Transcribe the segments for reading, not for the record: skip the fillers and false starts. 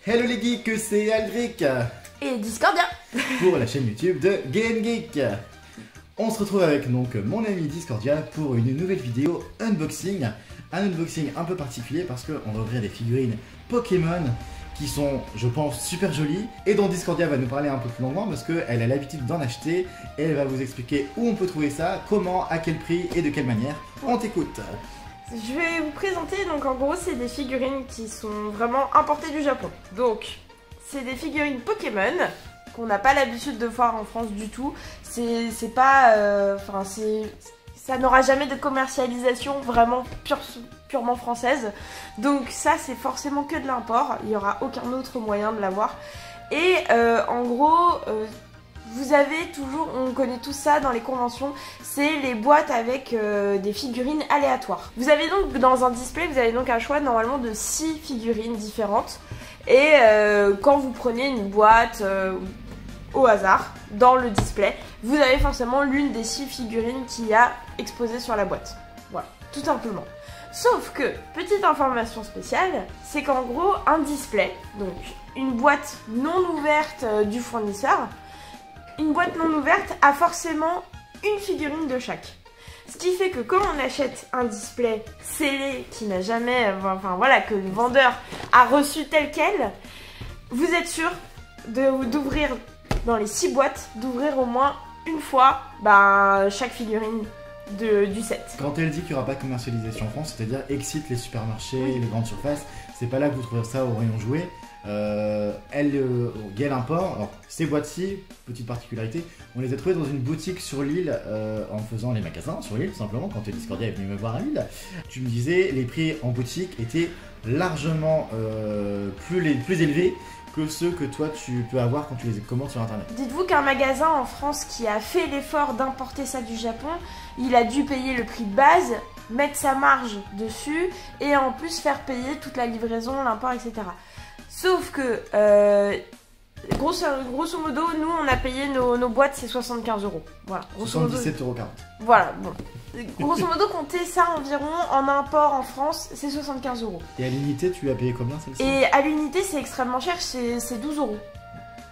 Hello les geeks, c'est Aldric et Discordia pour la chaîne YouTube de GameGeek. On se retrouve avec donc mon ami Discordia pour une nouvelle vidéo unboxing. Un unboxing un peu particulier parce qu'on va ouvrir des figurines Pokémon qui sont, je pense, super jolies et dont Discordia va nous parler un peu plus longuement parce qu'elle a l'habitude d'en acheter et elle va vous expliquer où on peut trouver ça, comment, à quel prix et de quelle manière. On t'écoute. Je vais vous présenter, donc en gros c'est des figurines qui sont vraiment importées du Japon. Donc c'est des figurines Pokémon qu'on n'a pas l'habitude de voir en France du tout. C'est pas... ça n'aura jamais de commercialisation vraiment purement française. Donc ça c'est forcément que de l'import, il n'y aura aucun autre moyen de l'avoir. Et en gros... vous avez toujours, on connaît tout ça dans les conventions, c'est les boîtes avec des figurines aléatoires. Vous avez donc dans un display, vous avez donc un choix normalement de 6 figurines différentes. Et quand vous prenez une boîte au hasard dans le display, vous avez forcément l'une des 6 figurines qu'il y a exposées sur la boîte. Voilà, tout simplement. Sauf que, petite information spéciale, c'est qu'en gros, un display, donc une boîte non ouverte du fournisseur, une boîte non ouverte a forcément une figurine de chaque. Ce qui fait que quand on achète un display scellé qui n'a jamais, que le vendeur a reçu tel quel, vous êtes sûr d'ouvrir dans les 6 boîtes, d'ouvrir au moins une fois chaque figurine du set. Quand elle dit qu'il n'y aura pas de commercialisation en France, c'est-à-dire excite les supermarchés, oui, les grandes surfaces, c'est pas là que vous trouverez ça au rayon jouet. Il y a l'import. Alors ces boîtes-ci, petite particularité, on les a trouvées dans une boutique sur l'île en faisant les magasins sur l'île tout simplement. Quand Discordia est venu me voir à Lille, tu me disais les prix en boutique étaient largement plus élevés que ceux que toi tu peux avoir quand tu les commandes sur internet. Dites-vous qu'un magasin en France qui a fait l'effort d'importer ça du Japon, il a dû payer le prix de base, mettre sa marge dessus et en plus faire payer toute la livraison, l'import, etc. Sauf que, grosso modo, nous on a payé nos boîtes, c'est 75 €. Voilà, 77,40 €. Voilà, bon. Grosso modo, comptez ça environ en import en France, c'est 75 €. Et à l'unité, tu as payé combien celle-ci? Et à l'unité, c'est extrêmement cher, c'est 12 €.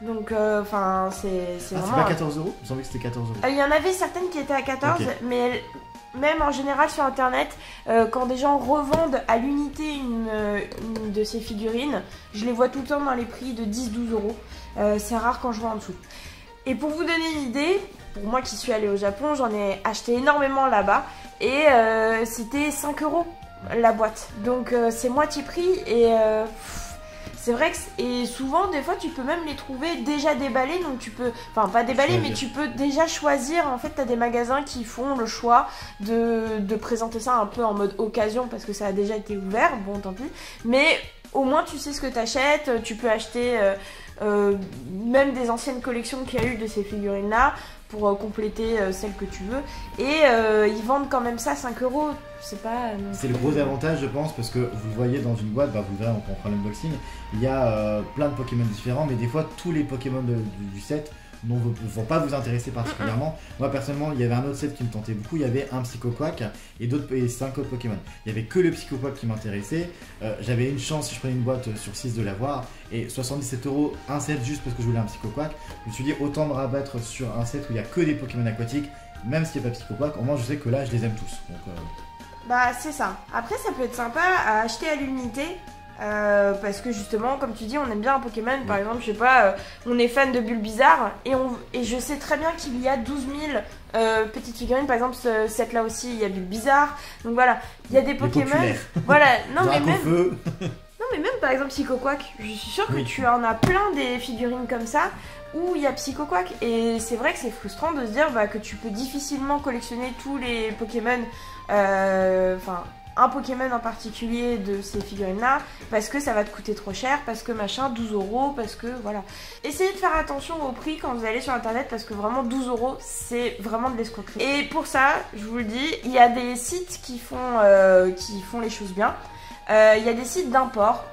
Donc, c'est vraiment... c'est pas 14 €? Il me semblait que c'était 14 €. Il y en avait certaines qui étaient à 14, okay. Mais même en général sur internet, quand des gens revendent à l'unité une de ces figurines, je les vois tout le temps dans les prix de 10-12 €. C'est rare quand je vois en dessous. Et pour vous donner une idée, pour moi qui suis allée au Japon, j'en ai acheté énormément là-bas et c'était 5 € la boîte. Donc c'est moitié prix et... c'est vrai que et souvent des fois tu peux même les trouver déjà déballés, donc tu peux, enfin pas déballés mais tu peux déjà choisir. En fait tu as des magasins qui font le choix de présenter ça un peu en mode occasion parce que ça a déjà été ouvert, bon tant pis, mais au moins tu sais ce que tu achètes. Tu peux acheter même des anciennes collections qu'il y a eu de ces figurines là pour compléter celles que tu veux, et ils vendent quand même ça 5 €. C'est pas... C'est le gros avantage je pense, parce que vous le voyez dans une boîte, vous verrez quand on fera l'unboxing, il y a plein de Pokémon différents, mais des fois tous les Pokémon du set ne vont pas vous intéresser particulièrement. Moi personnellement, il y avait un autre set qui me tentait beaucoup, il y avait un Psycho-Quack et 5 autres Pokémon. Il n'y avait que le Psycho-Quack qui m'intéressait. J'avais une chance si je prenais une boîte sur 6 de l'avoir, et 77 € un set juste parce que je voulais un Psycho-Quack. Je me suis dit autant me rabattre sur un set où il n'y a que des Pokémon aquatiques, même s'il n'y a pas Psycho-Quack, au moins je sais que là je les aime tous. Donc, c'est ça. Après ça peut être sympa à acheter à l'unité. Parce que justement, comme tu dis, on aime bien un Pokémon. Par exemple, je sais pas, on est fan de Bulbizarre et je sais très bien qu'il y a 12 000 petites figurines. Par exemple, ce set là aussi, il y a Bulbizarre. Donc voilà, il y a des Pokémon. Voilà, non mais même par exemple Psycho-Quack, je suis sûre que tu en as plein des figurines comme ça où il y a Psycho-Quack, et c'est vrai que c'est frustrant de se dire que tu peux difficilement collectionner tous les Pokémon, un Pokémon en particulier de ces figurines là, parce que ça va te coûter trop cher, parce que machin, 12 €, parce que voilà. Essayez de faire attention au prix quand vous allez sur internet, parce que vraiment 12 € c'est vraiment de l'escroquerie. Et pour ça, je vous le dis, il y a des sites qui font les choses bien. Il y a des sites d'import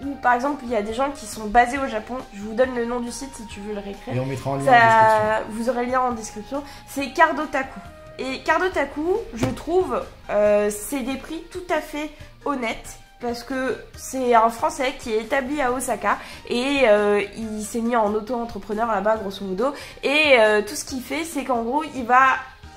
où par exemple il y a des gens qui sont basés au Japon. Je vous donne le nom du site si tu veux le réécrire. Et on mettra en lien en description. Vous aurez le lien en description. C'est Cardotaku. Et Cardotaku, je trouve, c'est des prix tout à fait honnêtes parce que c'est un Français qui est établi à Osaka et il s'est mis en auto-entrepreneur là-bas grosso modo et tout ce qu'il fait c'est qu'en gros il va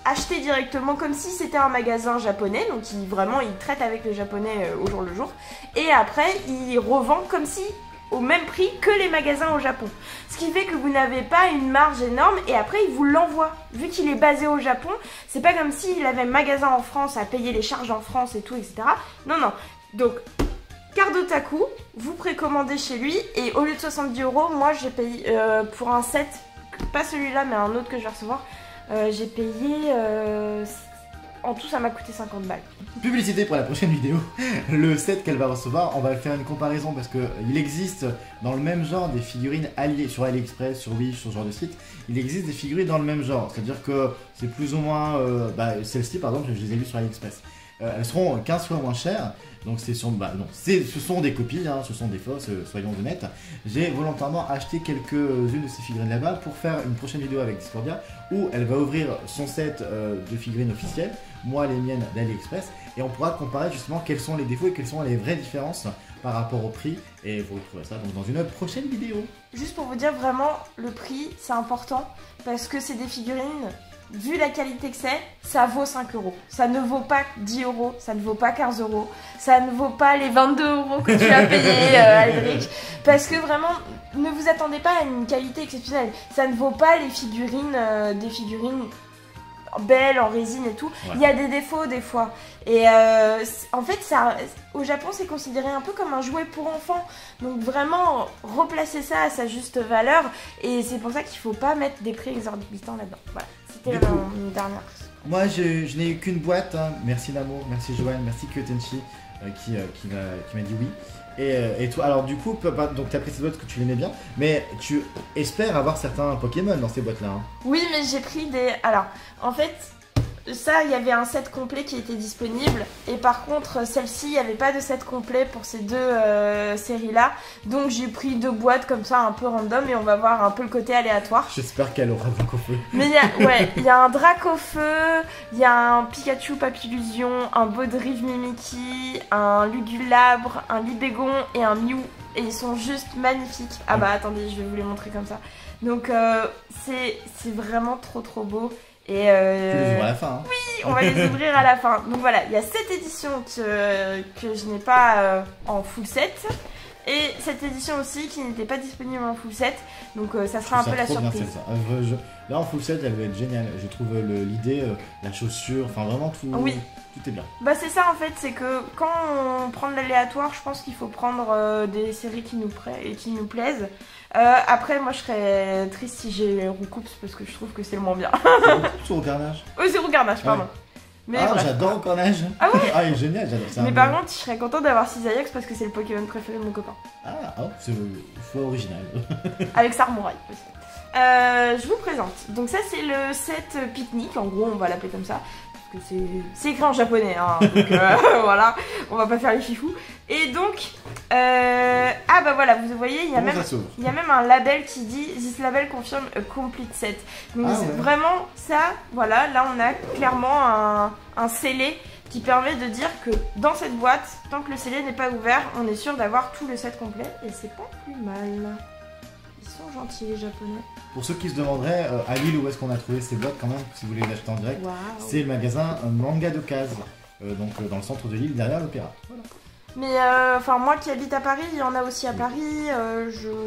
acheter directement comme si c'était un magasin japonais, donc vraiment il traite avec les japonais au jour le jour et après il revend comme si au même prix que les magasins au Japon. Ce qui fait que vous n'avez pas une marge énorme et après il vous l'envoie. Vu qu'il est basé au Japon, c'est pas comme s'il avait un magasin en France à payer les charges en France et tout, etc. Non, non. Donc, Cardotaku, vous précommandez chez lui et au lieu de 70 €, moi j'ai payé pour un set, pas celui-là mais un autre que je vais recevoir, j'ai payé... en tout, ça m'a coûté 50 balles. Publicité pour la prochaine vidéo. Le set qu'elle va recevoir, on va faire une comparaison parce qu'il existe dans le même genre des figurines alliées sur AliExpress, sur Wish, sur ce genre de site. Il existe des figurines dans le même genre. C'est-à-dire que c'est plus ou moins... celle-ci, par exemple, je les ai vues sur AliExpress. Elles seront 15 fois moins chères. Donc ce sont des copies, hein, ce sont des fausses, soyons honnêtes. J'ai volontairement acheté quelques-unes de ces figurines là-bas pour faire une prochaine vidéo avec Discordia où elle va ouvrir son set de figurines officielles, moi les miennes d'AliExpress, et on pourra comparer justement quels sont les défauts et quelles sont les vraies différences par rapport au prix, et vous retrouverez ça donc dans une prochaine vidéo. Juste pour vous dire vraiment, le prix c'est important parce que c'est des figurines... Vu la qualité que c'est, ça vaut 5 €. Ça ne vaut pas 10 €, ça ne vaut pas 15 €, ça ne vaut pas les 22 € que tu as payé, Aldrich. Parce que vraiment, ne vous attendez pas à une qualité exceptionnelle. Ça ne vaut pas les figurines, des figurines belles en résine et tout. Ouais. Il y a des défauts des fois. Et en fait, ça, au Japon, c'est considéré un peu comme un jouet pour enfants. Donc vraiment, replacer ça à sa juste valeur. Et c'est pour ça qu'il ne faut pas mettre des prix exorbitants là-dedans. Voilà. C'était une dernière. Moi, je n'ai eu qu'une boîte. Hein. Merci Namo, merci Joanne, merci Kyotenchi qui m'a dit oui. Et toi, alors du coup, donc tu as pris ces boîtes parce que tu l'aimais bien, mais tu espères avoir certains Pokémon dans ces boîtes-là. Hein. Oui, mais j'ai pris des... Alors, en fait, ça, il y avait un set complet qui était disponible. Et par contre, celle-ci, il n'y avait pas de set complet pour ces deux séries-là. Donc j'ai pris 2 boîtes comme ça, un peu random, et on va voir un peu le côté aléatoire. J'espère qu'elle aura Dracofeu. Mais il y a un Dracofeu, il y a un Pikachu Papillusion, un Baudrive Mimikyu, un Lugulabre, un Libégon et un Mew. Et ils sont juste magnifiques. Ah bah attendez, je vais vous les montrer comme ça. Donc c'est vraiment trop beau. Et tu les ouvres à la fin. Hein. Oui, on va les ouvrir à la fin. Donc voilà, il y a cette édition que je n'ai pas en full set. Et cette édition aussi qui n'était pas disponible en full set. Donc ça sera un peu la surprise. Bien, là en full set, elle va être géniale. Je trouve l'idée, la chaussure, enfin vraiment tout. Oui. Tout est bien. Bah c'est ça en fait, c'est que quand on prend de l'aléatoire, je pense qu'il faut prendre des séries qui nous plaisent. Après, moi je serais triste si j'ai Roucoups parce que je trouve que c'est le moins bien. C'est Roucarnage. C'est Roucarnage, pardon. Ouais. Mais j'adore Roucarnage. Ah ouais. Ah, il est génial, j'adore ça. Mais par contre, je serais contente d'avoir Cisaillux parce que c'est le Pokémon préféré de mon copain. C'est le choix original. Avec Sarmouraï aussi. Je vous présente. Donc ça c'est le set pique-nique, en gros on va l'appeler comme ça. C'est écrit en japonais, hein, donc voilà, on va pas faire les fifous. Et donc, ah bah voilà, vous voyez, il y a même un label qui dit « This label confirme a complete set ». Donc vraiment, ça, voilà, là on a clairement un scellé qui permet de dire que dans cette boîte, tant que le scellé n'est pas ouvert, on est sûr d'avoir tout le set complet, et c'est pas plus mal. Ils sont gentils les japonais. Pour ceux qui se demanderaient, à Lille, où est-ce qu'on a trouvé ces boîtes quand même, si vous voulez les acheter en direct, c'est le magasin Manga de Case, donc dans le centre de Lille, derrière l'Opéra. Voilà. Mais enfin moi qui habite à Paris, il y en a aussi à Paris,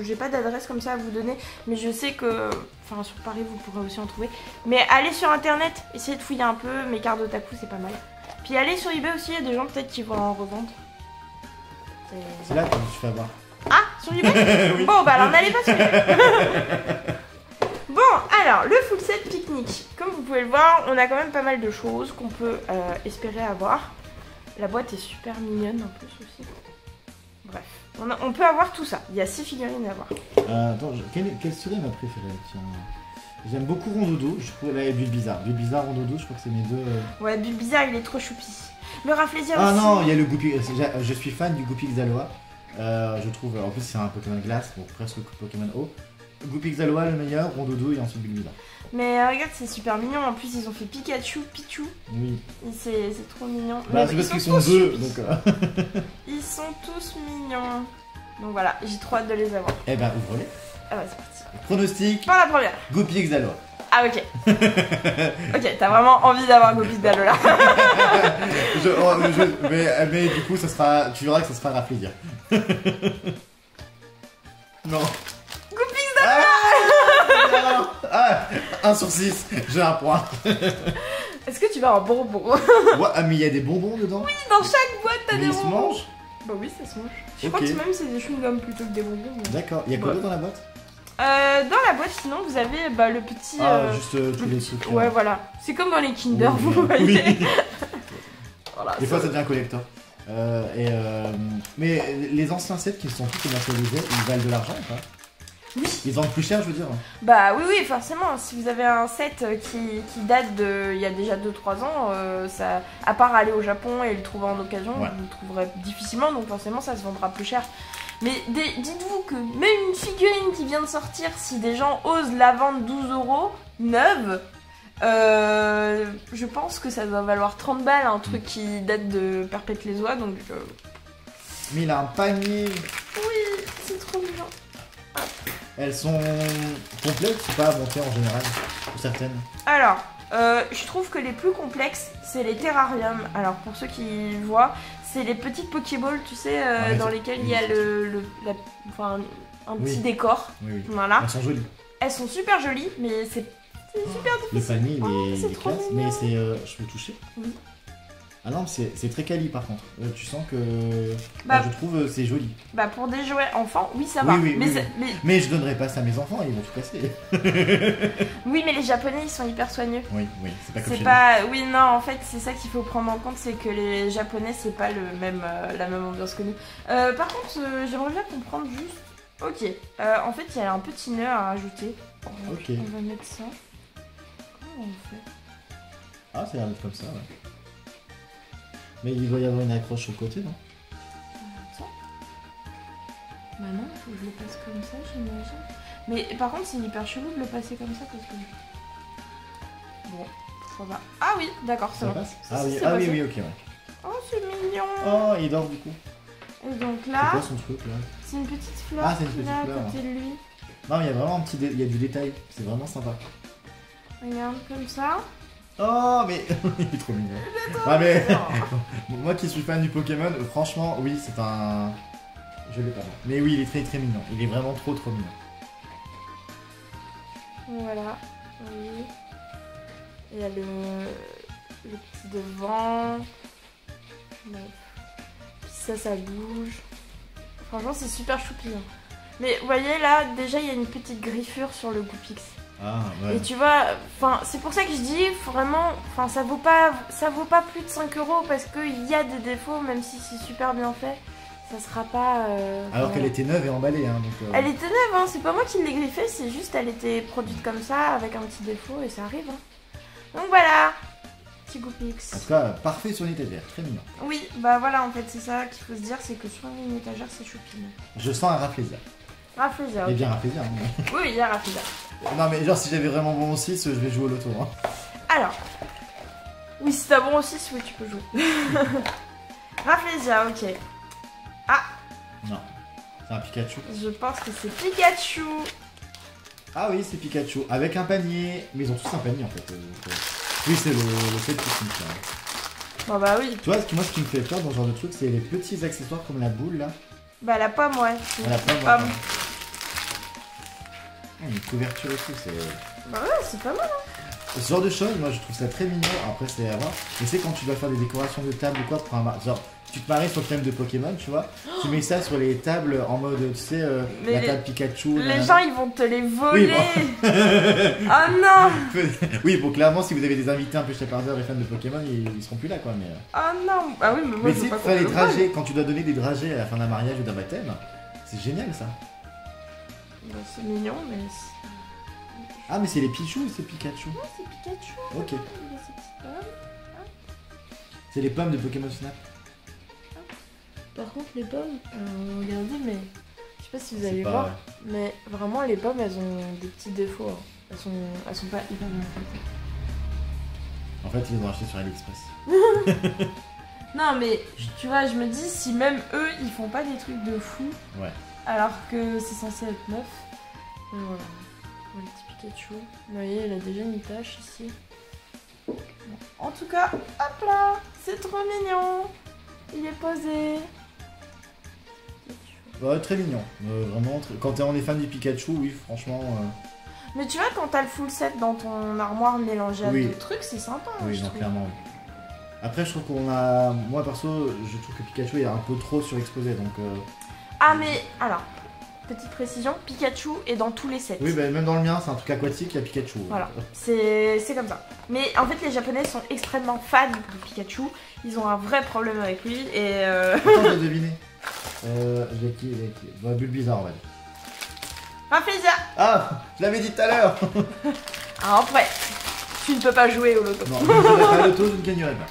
j'ai pas d'adresse comme ça à vous donner, mais je sais que, enfin sur Paris vous pourrez aussi en trouver. Mais allez sur internet, essayez de fouiller un peu, mes Cardotaku c'est pas mal. Puis allez sur eBay aussi, il y a des gens peut-être qui vont en revendre. C'est là que je me suis fait avoir. Ah, sur eBay. Oui. Bon bah alors n'allez pas sur eBay. Bon, alors, le full set pique-nique. Comme vous pouvez le voir, on a quand même pas mal de choses qu'on peut espérer avoir. La boîte est super mignonne en plus aussi. Bref, on peut avoir tout ça. Il y a 6 figurines à avoir. Attends, quelle serait ma préférée? Tiens, j'aime beaucoup Rondoudou. Je trouve là, il y a Bulbizarre. Bulbizarre, Rondoudou, je crois que c'est mes deux. Ouais, Bulbizarre, il est trop choupi. Le Rafflesia aussi. Ah non, il y a le Goupy. Je suis fan du Goupy Xalois. Je trouve, en plus, c'est un Pokémon glace, donc presque Pokémon eau. Goupix Aloha le meilleur, Rondoudou et ensuite Bulbizarre. Mais regarde, c'est super mignon. En plus, ils ont fait Pikachu, Pichu. Oui. C'est trop mignon. Bah, c'est parce qu'ils sont deux, donc. Ils sont tous mignons. Donc voilà, j'ai trop hâte de les avoir. Eh ben, ouvre-les. Ah bah, c'est parti. Pronostic. Pas la première. Goupix Aloha. Ah, ok. Ok, t'as vraiment envie d'avoir Goupix Aloha. mais du coup, ça sera. Tu verras que ça se fera plaisir. Non. Goupix Aloha. Ah, 1 sur 6, j'ai un point. Est-ce que tu vas avoir un bonbon? Ouais, ah, mais il y a des bonbons dedans. Oui, dans chaque boîte, t'as des Mais ils se bonbons. mangent. Bah oui, ça se mange. Je Ok. crois que même c'est des chewing-gums plutôt que des bonbons. mais- D'accord, il y a quoi Ouais. d'autre dans la boîte? Dans la boîte, sinon, vous avez bah, le petit... Juste tous les trucs. Ouais, voilà. C'est comme dans les Kinder, Oui, vous voyez. oui. Voilà, Des fois, ça devient un collector. Mais les anciens sets qui sont tous commercialisés, ils valent de l'argent ou pas? Oui. Ils vendent plus cher, je veux dire. Bah oui, forcément. Si vous avez un set qui date de il y a déjà 2-3 ans, ça, à part aller au Japon et le trouver en occasion, Ouais. vous le trouverez difficilement, donc forcément ça se vendra plus cher. Mais dites-vous que même une figurine qui vient de sortir, si des gens osent la vendre 12 € neuve, je pense que ça doit valoir 30 balles, un truc qui date de Perpète les oies, donc Mais il a un panier. oui, c'est trop mignon. Elles sont complexes ou pas à monter en général? Pour certaines. Alors, je trouve que les plus complexes, c'est les terrariums. Alors, pour ceux qui voient, c'est les petites Pokéballs, tu sais, Ouais, dans c'est- lesquelles il oui, y a c'est- enfin, un Oui. petit décor. Oui, oui. Voilà. Elles sont jolies. Elles sont super jolies, mais c'est super Le difficile. panier, Oh, il c'est est trop classe. mignon. Mais c'est. Je peux toucher? Oui. Ah non, c'est très quali par contre. Tu sens que. Bah- je trouve c'est joli. Bah, pour des jouets enfants, oui, ça Oui, va. oui, mais, oui, c'est- Mais je donnerai pas ça à mes enfants, ils vont tout casser. oui, mais les Japonais, ils sont hyper soigneux. Oui, oui, c'est pas comme C'est chez pas. Oui, non, en fait, c'est ça qu'il faut prendre en compte, c'est que les Japonais, c'est pas la même ambiance que nous. Par contre, j'aimerais bien comprendre juste. Ok, en fait, il y a un petit nœud à rajouter. Donc, Ok. on va mettre ça. Comment on fait? nous. Ah, ça a l'air d'être comme ça, ouais. Mais il doit y avoir une accroche au côté, non? Attends. Bah non, il faut que je le passe comme ça, j'imagine. Mais par contre, c'est hyper chelou de le passer comme ça parce que. Bon, ça va. Ah oui, d'accord, c'est Ça bon. passe? Si, Ah si, oui, c'est ah oui, passé. oui, ok, ouais. Oh, c'est mignon. Oh, il dort du coup. Et donc C'est là, quoi son truc là? c'est une petite fleur Ah, c'est une qu'il a petite à fleur. côté de lui. Non, il y a vraiment un petit il y a du détail, c'est vraiment sympa. Regarde comme ça. Oh, mais il est trop mignon. Ah, mais moi qui suis fan du Pokémon, franchement, oui, c'est un. Je l'ai pas. Mais oui, il est très très mignon. Il est vraiment trop trop mignon. Voilà. Oui. Il y a le petit devant. Ouais. Puis ça bouge. Franchement, c'est super choupi. Hein. Mais vous voyez là, déjà il y a une petite griffure sur le Goupix. Ah, ouais. Et tu vois, enfin, c'est pour ça que je dis vraiment, enfin, ça vaut pas plus de 5 € parce qu'il y a des défauts, même si c'est super bien fait, ça sera pas. Alors voilà. qu'elle était neuve et emballée, hein, donc. Elle était neuve, hein, c'est pas moi qui l'ai griffée, c'est juste elle était produite comme ça avec un petit défaut et ça arrive. Hein. Donc voilà, petit En Goupix. tout cas, parfait sur une étagère, très mignon. Oui, bah voilà, en fait, c'est ça qu'il faut se dire, c'est que sur une étagère, c'est choupine. Je sens un raflésia. Raflésia, Il est ok. bien raflésia. Hein. Oui, il y a Raflésia. Non, mais genre, si j'avais vraiment bon 6, je vais jouer au loto. Hein. Alors, oui, si t'as bon aussi, oui, tu peux jouer. Raflésia, ok. Ah, Non, c'est un Pikachu. je pense que c'est Pikachu. Ah oui, c'est Pikachu, avec un panier. Mais ils ont tous un panier en fait. Oui, c'est le set qui me fait. Bon bah oui, Tu vois, moi, ce qui me fait peur dans ce genre de truc, c'est les petits accessoires comme la boule là. bah la pomme, ouais. À la pomme. Pomme. Ah, une couverture et tout, c'est. Bah ouais, c'est pas mal. Ce genre de choses, moi je trouve ça très mignon. Après, c'est à voir. Mais c'est quand tu dois faire des décorations de table ou quoi pour un. Genre, tu te maries sur le thème de Pokémon, tu vois. Tu mets ça sur les tables en mode, tu sais, Mais la les- table Pikachu. Les nanana. gens, ils vont te les voler. Oui, Oh non. Oui, bon, clairement, si vous avez des invités un peu chapardeurs et fans de Pokémon, ils seront plus là, quoi. Mais, Oh non. Ah oui, mais moi, mais je tu veux sais, pas faire les qu'on me le vole. dragées, quand tu dois donner des dragées à la fin d'un mariage ou d'un baptême, c'est génial ça. Bah, c'est mignon, mais. Ah, mais c'est les Pichou ou c'est Pikachu? Ah, c'est Pikachu. Ok. Il a ses petites pommes. C'est les pommes de Pokémon Snap. Par contre, les pommes, regardez, mais. Je sais pas si vous allez C'est pas- voir. Mais vraiment, les pommes, elles ont des petits défauts. Hein. Elles sont pas hyper bien faites. En fait, ils les ont achetés sur AliExpress. Non, mais tu vois, je me dis, si même eux, ils font pas des trucs de fou, Ouais. alors que c'est censé être neuf. Voilà. Le petit Pikachu. Vous voyez, elle a déjà une tache ici. Bon. En tout cas, hop là, c'est trop mignon. Il est posé. Ouais, très mignon. Vraiment, quand on est fan du Pikachu, oui, franchement. Mais tu vois, quand t'as le full set dans ton armoire mélangé à Oui. d'autres trucs, c'est sympa. Oui, je non, trouve. clairement. Après, je trouve qu'on a. Moi, perso, je trouve que Pikachu est un peu trop surexposé, donc. Ah, mais alors, petite précision, Pikachu est dans tous les sets. Oui, bah, même dans le mien, c'est un truc aquatique, il y a Pikachu. Voilà, c'est comme ça. Mais en fait, les Japonais sont extrêmement fans de Pikachu. Ils ont un vrai problème avec lui et. Attends, j'ai deviné. J'ai qui bah, Bulbizarre, on va dire. Rafflesia. Ah, je l'avais dit tout à l'heure. Ah, après, tu ne peux pas jouer au loto. Non, je ne jouerai pas à l'auto, je ne gagnerai pas.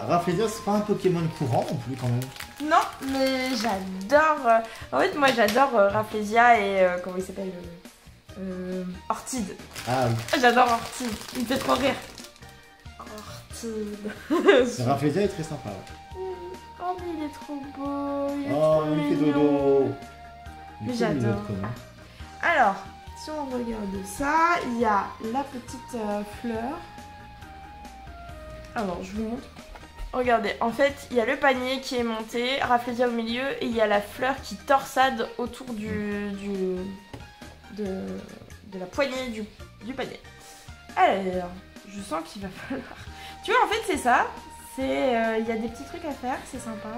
Rafflesia, c'est pas un Pokémon courant non plus, quand même. Non, mais j'adore. En fait, moi, j'adore Rafflesia et comment il s'appelle Ortide. Ah oui. J'adore Ortide. Il me fait trop rire. Ortide. Rafflesia est très sympa. Ouais. Oh, mais il est trop beau. Il est Oh, trop il fait mignon. dodo. Mais Du coup, j'adore. il va être comment? Alors, si on regarde ça, il y a la petite fleur. Alors, je vous montre. Regardez, en fait, il y a le panier qui est monté, Rafflesia au milieu, et il y a la fleur qui torsade autour de la poignée du panier. Alors, je sens qu'il va falloir... Tu vois, en fait, c'est ça. Il y a des petits trucs à faire, c'est sympa.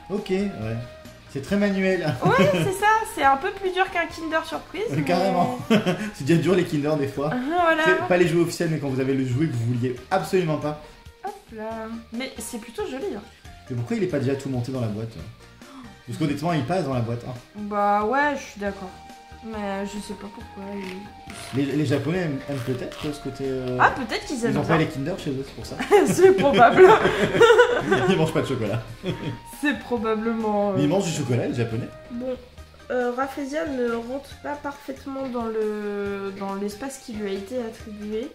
Ok, ouais. C'est très manuel. Ouais, c'est ça. C'est un peu plus dur qu'un Kinder Surprise. Mais... Carrément. C'est déjà dur les Kinder des fois. Voilà. C'est pas les jouets officiels, mais quand vous avez le jouet que vous vouliez absolument pas. Hop là. Mais c'est plutôt joli. Hein. Mais pourquoi il est pas déjà tout monté dans la boîte? Parce qu'honnêtement, il passe dans la boîte. Hein. Bah ouais, je suis d'accord. Mais je sais pas pourquoi. Les Japonais aiment peut-être ce côté. Ah, peut-être qu'ils aiment Ils ont ça. pas les Kinder chez eux, c'est pour ça. C'est probable. Ils mangent pas de chocolat. C'est probablement. Mais ils mangent du chocolat, les Japonais. Bon, Rafflesia ne rentre pas parfaitement dans l'espace qui lui a été attribué.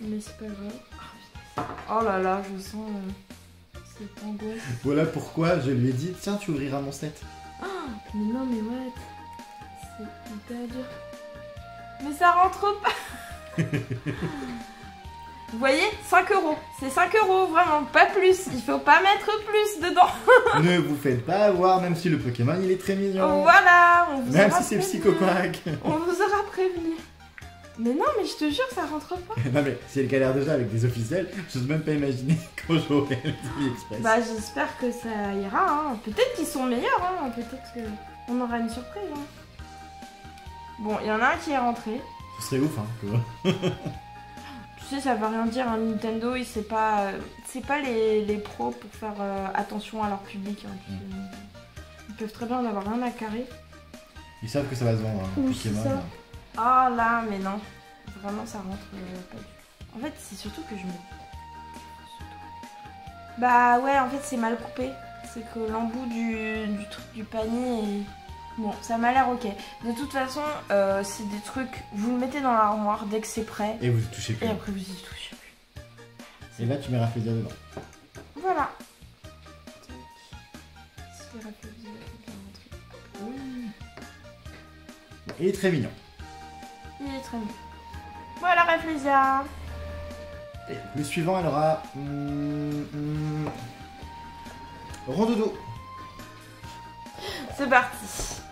Mais c'est pas grave. Oh là là, je sens cette angoisse. Voilà pourquoi je lui ai dit tiens, tu ouvriras mon set. Mais non, mais ouais. C'est hyper dur. Mais ça rentre pas. Vous voyez, 5 €. C'est 5 €, vraiment, pas plus. Il faut pas mettre plus dedans. Ne vous faites pas avoir, même si le Pokémon il est très mignon. Voilà, on vous Même aura si c'est prévenu. psychoquack. On vous aura prévenu. Mais non, mais je te jure, ça rentre pas. Non mais si elle galère déjà avec des officiels, j'ose même pas imaginer quand j'aurai le AliExpress. Bah, j'espère que ça ira. Hein. Peut-être qu'ils sont meilleurs. Hein. Peut-être qu'on aura une surprise. Hein. Bon, il y en a un qui est rentré. Ce serait ouf, hein. Que... Tu sais, ça veut rien dire. Hein. Nintendo, c'est pas les pros pour faire attention à leur public. Hein. Ils peuvent très bien en avoir rien à carrer. Ils savent que ça va se vendre, hein, Oui, Pokémon. c'est ça. Ah là, mais non. Vraiment, ça rentre pas du tout. En fait, c'est surtout que je me... Bah ouais, en fait, c'est mal coupé. C'est que l'embout du truc du panier est... Bon, ça m'a l'air ok. De toute façon, c'est des trucs... Vous le mettez dans l'armoire dès que c'est prêt. Et vous y touchez plus. Et après, vous y touchez plus. Et là, tu mets Rafflesia dedans. Voilà. C'est Rafflesia qui est rentré. Il est très mignon. Il est très mignon. Voilà, Rafflesia. Et le suivant, elle aura... Rondoudou. C'est parti.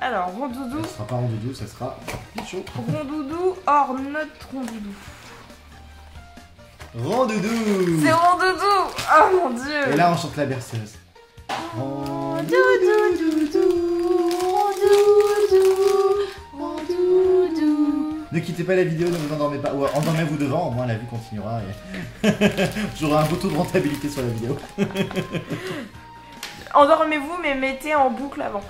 Alors, Rondoudou. Ça sera pas Rondoudou, ça sera Pichot. Rondoudou hors notre Rondoudou. Rondoudou. C'est Rondoudou. Oh mon dieu. Et là, on chante la berceuse. Rondoudou, Rondoudou. Ne quittez pas la vidéo, ne vous endormez pas. Ou endormez-vous devant, au moins la vue continuera. Et... J'aurai un beau taux de rentabilité sur la vidéo. Endormez-vous, mais mettez en boucle avant.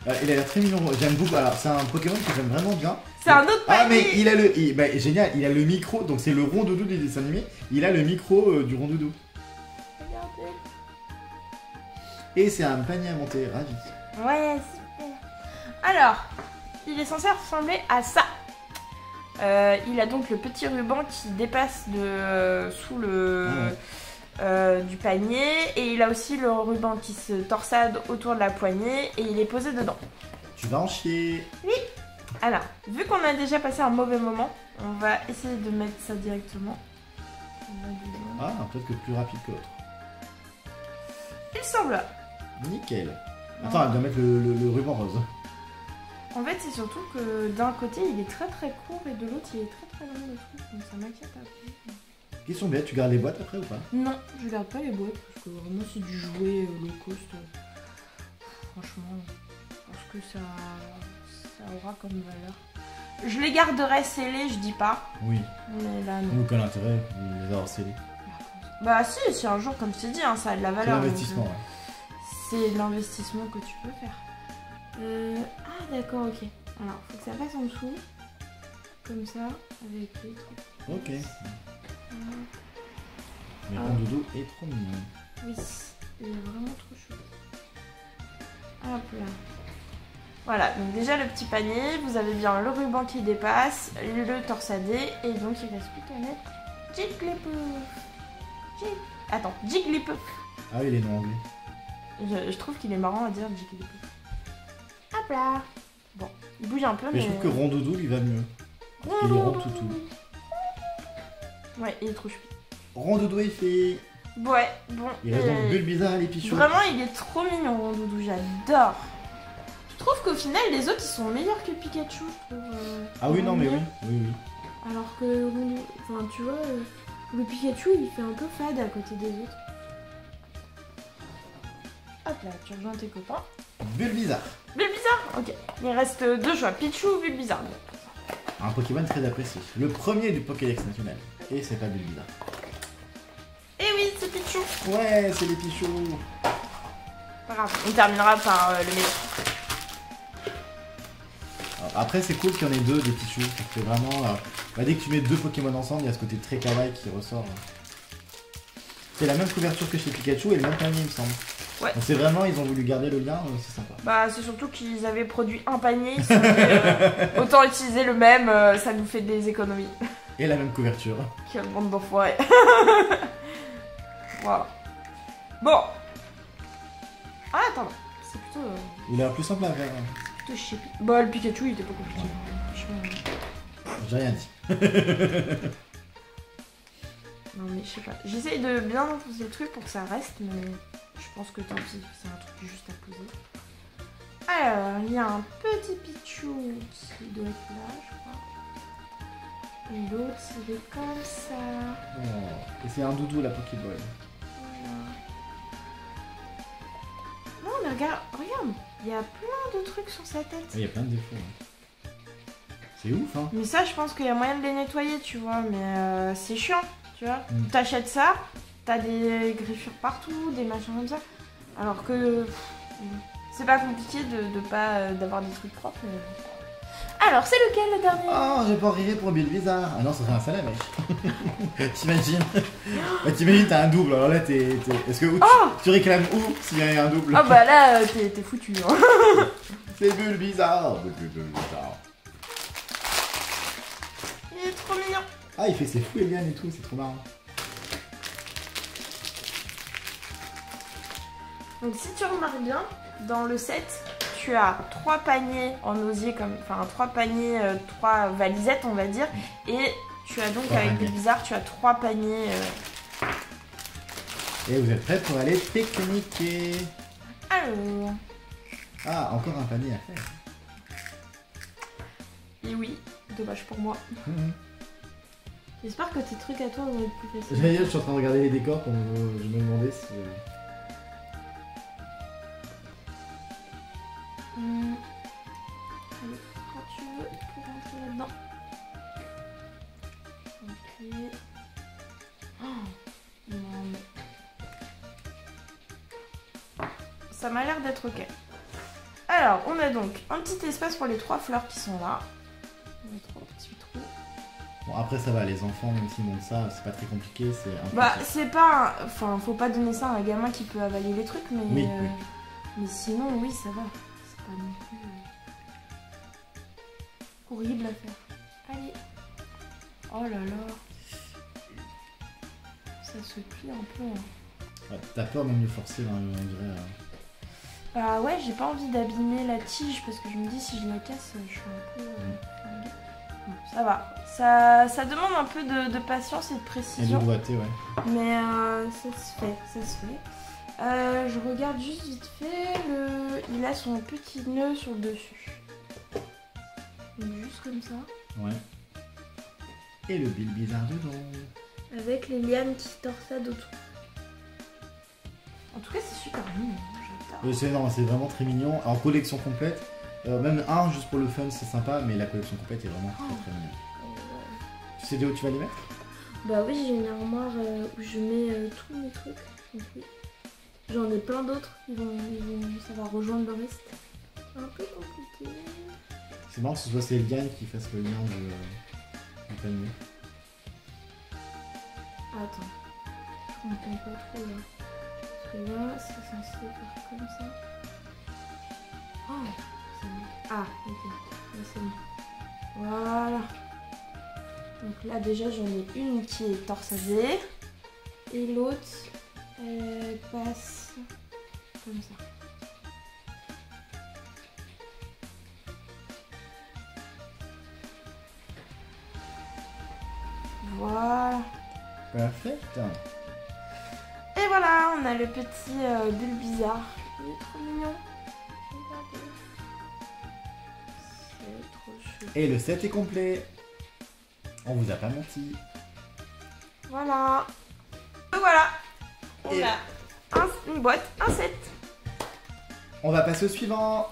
Il a l'air très mignon, j'aime beaucoup. Alors, c'est un Pokémon que j'aime vraiment bien. C'est un autre panier. Ah, mais il a le. Bah, génial, il a le micro, donc c'est le Rondoudou des dessins animés. Il a le micro du Rondoudou. Regardez. Et c'est un panier à monter, ravi. Ouais, super. Alors, il est censé ressembler à ça. Il a donc le petit ruban qui dépasse sous le du panier. Et il a aussi le ruban qui se torsade autour de la poignée. Et il est posé dedans. Tu vas en chier. Oui. Alors, vu qu'on a déjà passé un mauvais moment, on va essayer de mettre ça directement. Ah, peut-être que plus rapide que l'autre. Il semble. Nickel. Attends, elle doit mettre le ruban rose. En fait, c'est surtout que d'un côté, il est très très court et de l'autre, il est très très long le truc. Donc ça m'inquiète un peu. Question bête, tu gardes les boîtes après ou pas? Non, je garde pas les boîtes parce que vraiment, c'est du jouet low cost. Franchement, je pense que ça aura comme valeur. Je les garderai scellés, je dis pas. Oui. Mais là, non. Ou quel intérêt de les avoir scellés? Bah si un jour, comme je t'ai dit, hein, ça a de la C'est valeur. l'investissement, donc, ouais. C'est l'investissement que tu peux faire. Ah d'accord, ok. Alors, faut que ça passe en dessous. Comme ça, avec les trucs. Ok. Mais Rondoudou est trop mignon. Oui, il est vraiment trop chou. Hop là. Voilà, donc déjà le petit panier, vous avez bien le ruban qui dépasse, le torsadé, et donc il reste plus qu'à mettre Jigglypuff. Attends, Jigglypuff. Ah oui, les noms anglais. Je trouve qu'il est marrant à dire Jigglypuff. Hop là. Bon, il bouge un peu, mais... Mais je trouve que Rondoudou lui va mieux. Il est rond toutou. Ouais, il est trop chou. Rondoudou est fait. Ouais, bon. Il reste donc Bulbizarre et les Pichou. Vraiment, il est trop mignon, Rondoudou, j'adore. Je trouve qu'au final, les autres, ils sont meilleurs que Pikachu, je trouve. Ah oui, non, mais oui. Oui. Alors que, enfin, tu vois, le Pikachu, il fait un peu fade à côté des autres. Hop là, tu rejoins tes copains. Bulbizarre. Bulbizarre, ok. Il reste deux choix, Pichou ou Bulbizarre. Un Pokémon très apprécié. Le premier du Pokédex national. Et c'est pas Bulbizarre. Eh oui, c'est Pichou. Ouais, c'est les Pichou. Pas grave, on terminera par le meilleur. Alors, après, c'est cool qu'il y en ait deux des Pichou. Parce que vraiment, dès que tu mets deux Pokémon ensemble, il y a ce côté très kawaii qui ressort. C'est la même couverture que chez Pikachu et le même panier, il me semble. Ouais. Donc c'est vraiment, ils ont voulu garder le lien, c'est sympa. Bah, c'est surtout qu'ils avaient produit un panier. Ils se sont dit, autant utiliser le même, ça nous fait des économies. Et la même couverture. Quelle bande d'enfoirés. Voilà. Bon. Ah, attends. C'est plutôt. Il a l'air plus simple à faire. Hein. Plutôt chier. Bah, le Pikachu, il était pas compliqué. Ouais. J'ai rien dit. Non, mais je sais pas. J'essaye de bien poser le truc pour que ça reste, mais je pense que tant pis, c'est un truc juste à poser. Alors, il y a un petit Pichou qui doit être là, je crois. Et l'autre, il est comme ça. Oh. Et c'est un doudou, la Pokéball. Voilà. Non, mais regarde, il y a plein de trucs sur sa tête. Il y a plein de défauts. Hein. C'est ouf, hein. Mais ça, je pense qu'il y a moyen de les nettoyer, tu vois, mais c'est chiant, tu vois. T'achètes ça, t'as des griffures partout, des machins comme ça. Alors que c'est pas compliqué d'avoir des trucs propres. Mais... Alors, c'est lequel le dernier? Oh, j'ai pas rire pour Bulbizarre. Ah non, ça fait un salamèche. T'imagines? Bah, t'imagines, t'as un double. Alors là, est-ce que tu réclames où s'il y a un double? Ah bah là, t'es foutu. Hein. C'est Bulbizarre. Bulbizarre. Il est trop mignon. Ah, il fait ses fous et bien et tout, c'est trop marrant. Donc si tu remarques bien, dans le set, tu as 3 paniers en osier, enfin 3 paniers, 3 valisettes on va dire, et tu as donc avec Bulbizarre, tu as 3 paniers. Et vous êtes prêts pour aller pique-niquer? Alors. Ah, encore un panier à faire. Et oui, dommage pour moi. J'espère que tes trucs à toi vont être plus faciles. J'allais dire, je suis en train de regarder les décors, je me demandais si... Allez, quand tu veux, pour rentrer là-dedans. Ok. Oh, non, mais... Ça m'a l'air d'être ok. Alors, on a donc un petit espace pour les 3 fleurs qui sont là. Les 3 petits trous. Bon, après ça va, les enfants, même s'ils montent ça, c'est pas très compliqué, c'est un peu... Bah, c'est pas. Enfin, faut pas donner ça à un gamin qui peut avaler les trucs, mais. Oui, oui. Mais sinon, oui, ça va. C'est pas non plus. Horrible à faire. Allez. Oh là là. Ça se plie un peu. Hein. Ouais, t'as peur même de forcer, là, on dirait... Bah ouais, j'ai pas envie d'abîmer la tige parce que je me dis si je la casse, je suis un peu. Flinguée. Bon, ça va. Ça demande un peu de patience et de Et de précision. doigté, ouais. Mais ça se fait, ça se fait. Je regarde juste vite fait, il a son petit nœud sur le dessus. Donc, juste comme ça. Ouais. Et le Bill Bizarre dedans. Avec les lianes qui torsadent autour. En tout cas, c'est super mignon, j'adore. C'est vraiment très mignon. En collection complète, même un juste pour le fun, c'est sympa, mais la collection complète est vraiment très très mignonne. Tu sais où tu vas les mettre? Bah oui, j'ai une armoire où je mets tous mes trucs. Donc, oui. J'en ai plein d'autres, ça va rejoindre le reste. Un peu compliqué. C'est marrant que ce soit Céline qui fasse le lien du panier. Attends, je comprends pas trop là. Parce que là, c'est censé faire comme ça. Oh, c'est bon. Ah, ok, là c'est bon. Voilà. Donc là déjà j'en ai une qui est torsadée. Et l'autre, elle passe comme ça. Voilà. Parfait. Et voilà, on a le petit Bulle bizarre. Il est trop mignon. Regardez. C'est trop chou. Et le set est complet. On vous a pas menti. Voilà. Et voilà. On Et a une boîte, un set. on va passer au suivant.